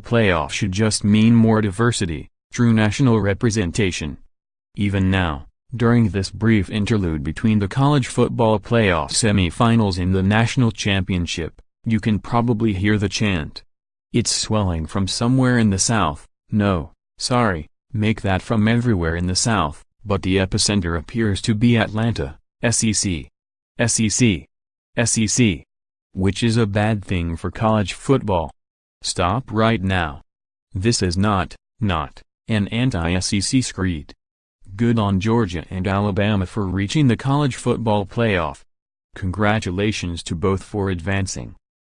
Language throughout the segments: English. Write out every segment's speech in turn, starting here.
playoff should just mean more diversity, true national representation. Even now, during this brief interlude between the college football playoff semifinals and the national championship, you can probably hear the chant. It's swelling from somewhere in the South. No, sorry, make that from everywhere in the South, but the epicenter appears to be Atlanta, SEC. SEC. SEC. Which is a bad thing for college football. Stop right now. This is not an anti-SEC screed. Good on Georgia and Alabama for reaching the college football playoff. Congratulations to both for advancing.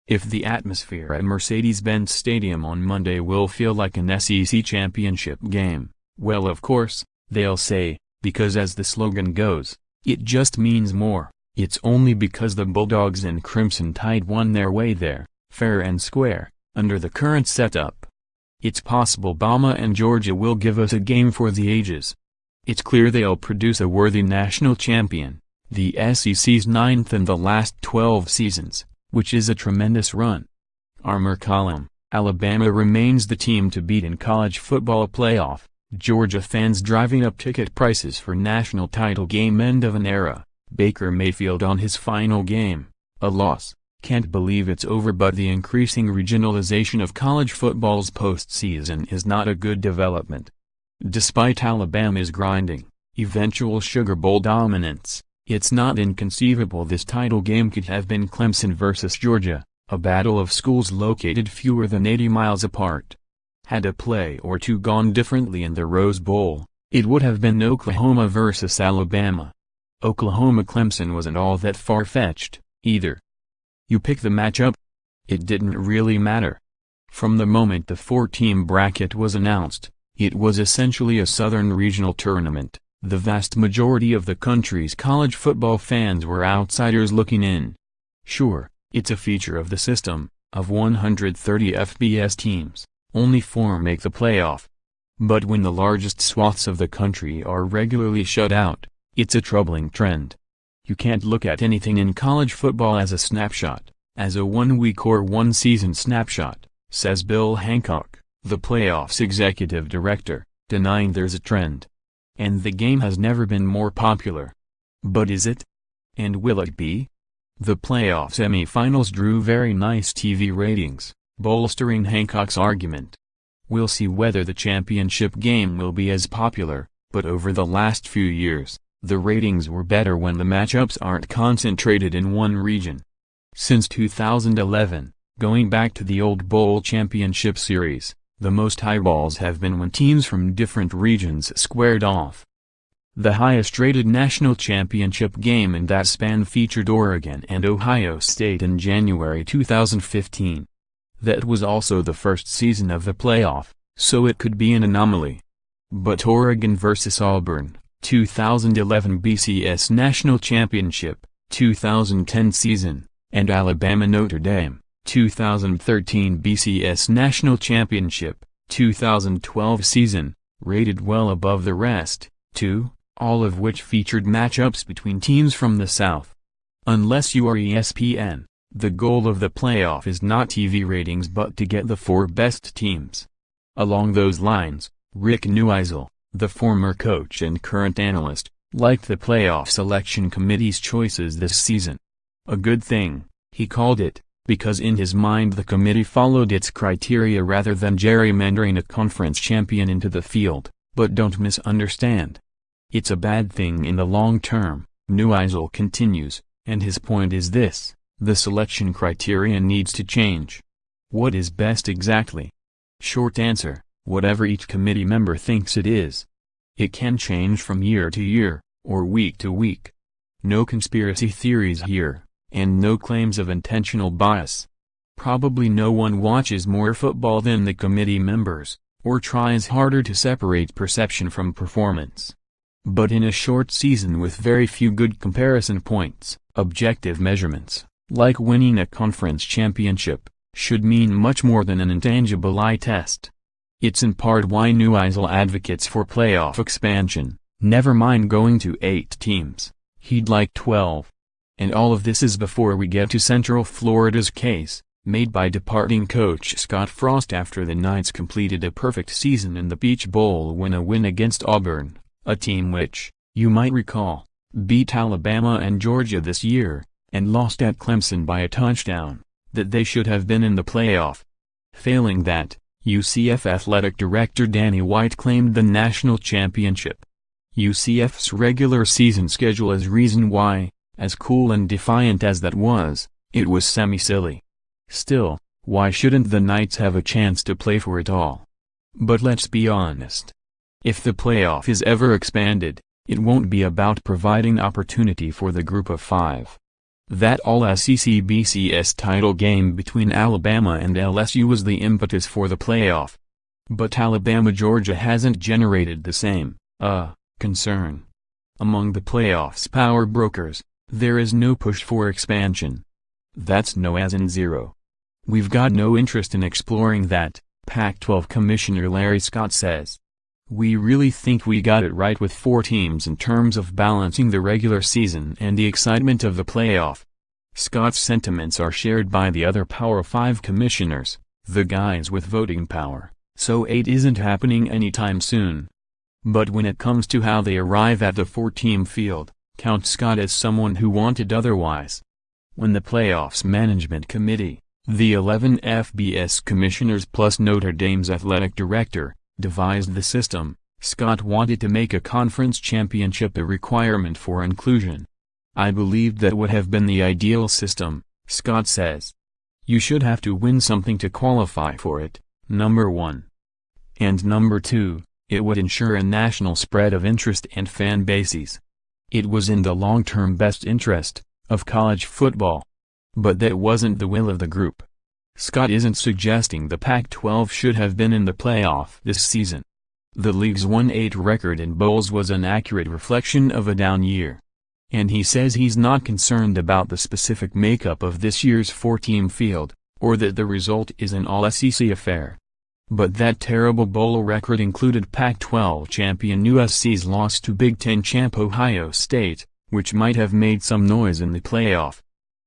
If the atmosphere at Mercedes-Benz Stadium on Monday will feel like an SEC championship game, well, of course, they'll say, because as the slogan goes, it just means more. It's only because the Bulldogs and Crimson Tide won their way there, fair and square, under the current setup. It's possible Bama and Georgia will give us a game for the ages. It's clear they'll produce a worthy national champion, the SEC's 9th in the last 12 seasons, which is a tremendous run. Armor column, Alabama remains the team to beat in college football playoff, Georgia fans driving up ticket prices for national title game end of an era, Baker Mayfield on his final game, a loss, can't believe it's over, but the increasing regionalization of college football's postseason is not a good development. Despite Alabama's grinding, eventual Sugar Bowl dominance, it's not inconceivable this title game could have been Clemson versus Georgia, a battle of schools located fewer than 80 miles apart. Had a play or two gone differently in the Rose Bowl, it would have been Oklahoma versus Alabama. Oklahoma-Clemson wasn't all that far-fetched, either. You pick the matchup? It didn't really matter. From the moment the 4-team bracket was announced, it was essentially a Southern regional tournament. The vast majority of the country's college football fans were outsiders looking in. Sure, it's a feature of the system, of 130 FBS teams, only 4 make the playoff. But when the largest swaths of the country are regularly shut out, it's a troubling trend. You can't look at anything in college football as a snapshot, as a 1-week or 1-season snapshot, says Bill Hancock, the playoff's executive director, denying there's a trend. And the game has never been more popular. But is it? And will it be? The playoff semifinals drew very nice TV ratings, bolstering Hancock's argument. We'll see whether the championship game will be as popular, but over the last few years, the ratings were better when the matchups aren't concentrated in one region. Since 2011, going back to the old Bowl Championship Series, the most eyeballs have been when teams from different regions squared off. The highest-rated national championship game in that span featured Oregon and Ohio State in January 2015. That was also the first season of the playoff, so it could be an anomaly. But Oregon vs. Auburn, 2011 BCS National Championship, 2010 season, and Alabama-Notre Dame, 2013 BCS National Championship, 2012 season, rated well above the rest, too, all of which featured matchups between teams from the South. Unless you are ESPN, the goal of the playoff is not TV ratings but to get the 4 best teams. Along those lines, Rick Neuheisel, the former coach and current analyst, liked the playoff selection committee's choices this season. A good thing, he called it, because in his mind the committee followed its criteria rather than gerrymandering a conference champion into the field. But don't misunderstand. It's a bad thing in the long term, Neuheisel continues, and his point is this: the selection criterion needs to change. What is best exactly? Short answer, whatever each committee member thinks it is. It can change from year to year, or week to week. No conspiracy theories here, and no claims of intentional bias. Probably no one watches more football than the committee members, or tries harder to separate perception from performance. But in a short season with very few good comparison points, objective measurements, like winning a conference championship, should mean much more than an intangible eye test. It's in part why Neuheisel advocates for playoff expansion, never mind going to 8 teams, he'd like 12. And all of this is before we get to Central Florida's case, made by departing coach Scott Frost after the Knights completed a perfect season in the Peach Bowl with a win against Auburn, a team which, you might recall, beat Alabama and Georgia this year, and lost at Clemson by a touchdown, that they should have been in the playoff. Failing that, UCF athletic director Danny White claimed the national championship. UCF's regular season schedule is reason why, as cool and defiant as that was, it was semi-silly. Still, why shouldn't the Knights have a chance to play for it all? But let's be honest. If the playoff is ever expanded, it won't be about providing opportunity for the group of five. That all-SEC BCS title game between Alabama and LSU was the impetus for the playoff. But Alabama-Georgia hasn't generated the same, concern. Among the playoff's power brokers, there is no push for expansion. That's no as in zero. We've got no interest in exploring that, Pac-12 Commissioner Larry Scott says. We really think we got it right with 4 teams in terms of balancing the regular season and the excitement of the playoff. Scott's sentiments are shared by the other Power 5 commissioners, the guys with voting power, so 8 isn't happening anytime soon. But when it comes to how they arrive at the 4-team field, count Scott as someone who wanted otherwise. When the playoffs management committee, the 11 FBS commissioners plus Notre Dame's athletic director, devised the system, Scott wanted to make a conference championship a requirement for inclusion. I believed that would have been the ideal system, Scott says. You should have to win something to qualify for it, number 1. And number 2, it would ensure a national spread of interest and fan bases. It was in the long-term best interest of college football. But that wasn't the will of the group. Scott isn't suggesting the Pac-12 should have been in the playoff this season. The league's 1-8 record in bowls was an accurate reflection of a down year. And he says he's not concerned about the specific makeup of this year's 4-team field, or that the result is an all-SEC affair. But that terrible bowl record included Pac-12 champion USC's loss to Big Ten champ Ohio State, which might have made some noise in the playoff.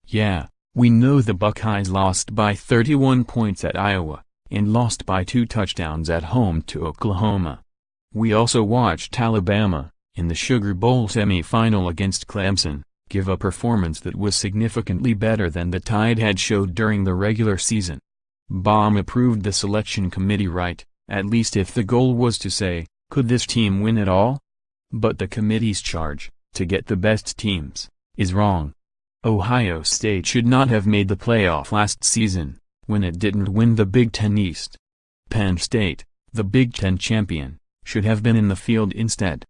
Yeah, we know the Buckeyes lost by 31 points at Iowa, and lost by 2 touchdowns at home to Oklahoma. We also watched Alabama, in the Sugar Bowl semi-final against Clemson, give a performance that was significantly better than the Tide had showed during the regular season. Baum approved the selection committee right, at least if the goal was to say, could this team win it all? But the committee's charge, to get the best teams, is wrong. Ohio State should not have made the playoff last season, when it didn't win the Big Ten East. Penn State, the Big Ten champion, should have been in the field instead.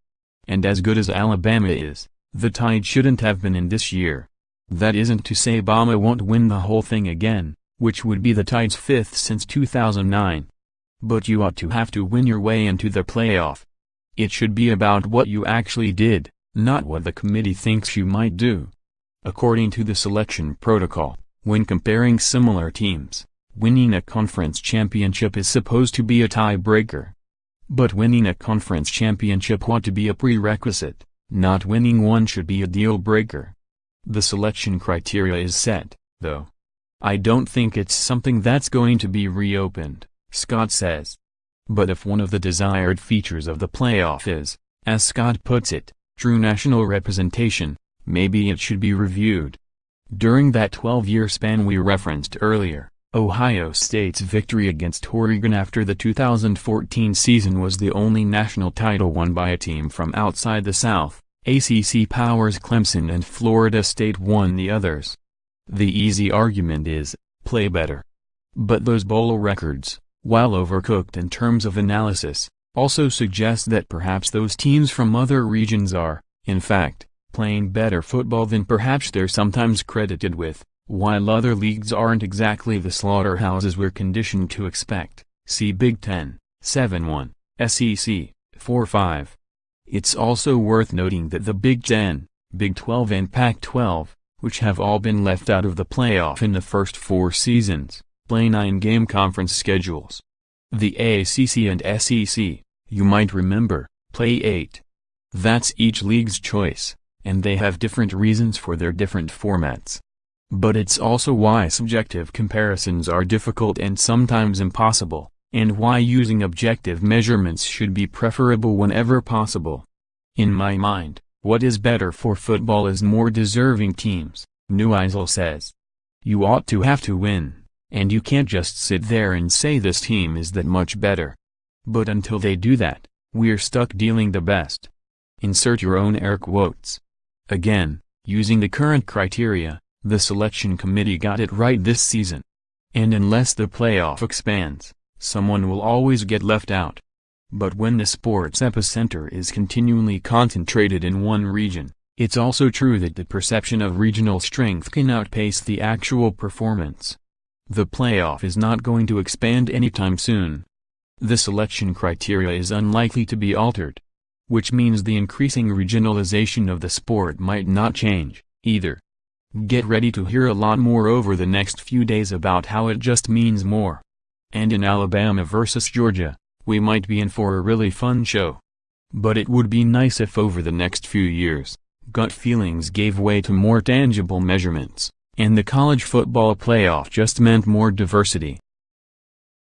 And as good as Alabama is, the Tide shouldn't have been in this year. That isn't to say Bama won't win the whole thing again, which would be the Tide's 5th since 2009. But you ought to have to win your way into the playoff. It should be about what you actually did, not what the committee thinks you might do. According to the selection protocol, when comparing similar teams, winning a conference championship is supposed to be a tiebreaker. But winning a conference championship ought to be a prerequisite, not winning one should be a deal breaker. The selection criteria is set, though. I don't think it's something that's going to be reopened, Scott says. But if one of the desired features of the playoff is, as Scott puts it, true national representation, maybe it should be reviewed. During that 12-year span we referenced earlier, Ohio State's victory against Oregon after the 2014 season was the only national title won by a team from outside the South. ACC powers Clemson and Florida State won the others. The easy argument is, play better. But those bowl records, while overcooked in terms of analysis, also suggest that perhaps those teams from other regions are, in fact, playing better football than perhaps they're sometimes credited with, while other leagues aren't exactly the slaughterhouses we're conditioned to expect. See Big Ten, 7-1, SEC, 4-5. It's also worth noting that the Big Ten, Big 12 and Pac-12, which have all been left out of the playoff in the first 4 seasons, play 9-game conference schedules. The ACC and SEC, you might remember, play 8. That's each league's choice, and they have different reasons for their different formats. But it's also why subjective comparisons are difficult and sometimes impossible, and why using objective measurements should be preferable whenever possible. In my mind, what is better for football is more deserving teams, Neueisel says. You ought to have to win, and you can't just sit there and say this team is that much better. But until they do that, we're stuck dealing the best. Insert your own air quotes. Again, using the current criteria, the selection committee got it right this season. And unless the playoff expands, someone will always get left out. But when the sport's epicenter is continually concentrated in one region, it's also true that the perception of regional strength can outpace the actual performance. The playoff is not going to expand anytime soon. The selection criteria is unlikely to be altered. Which means the increasing regionalization of the sport might not change, either. Get ready to hear a lot more over the next few days about how it just means more. And in Alabama versus Georgia, we might be in for a really fun show. But it would be nice if over the next few years, gut feelings gave way to more tangible measurements, and the college football playoff just meant more diversity.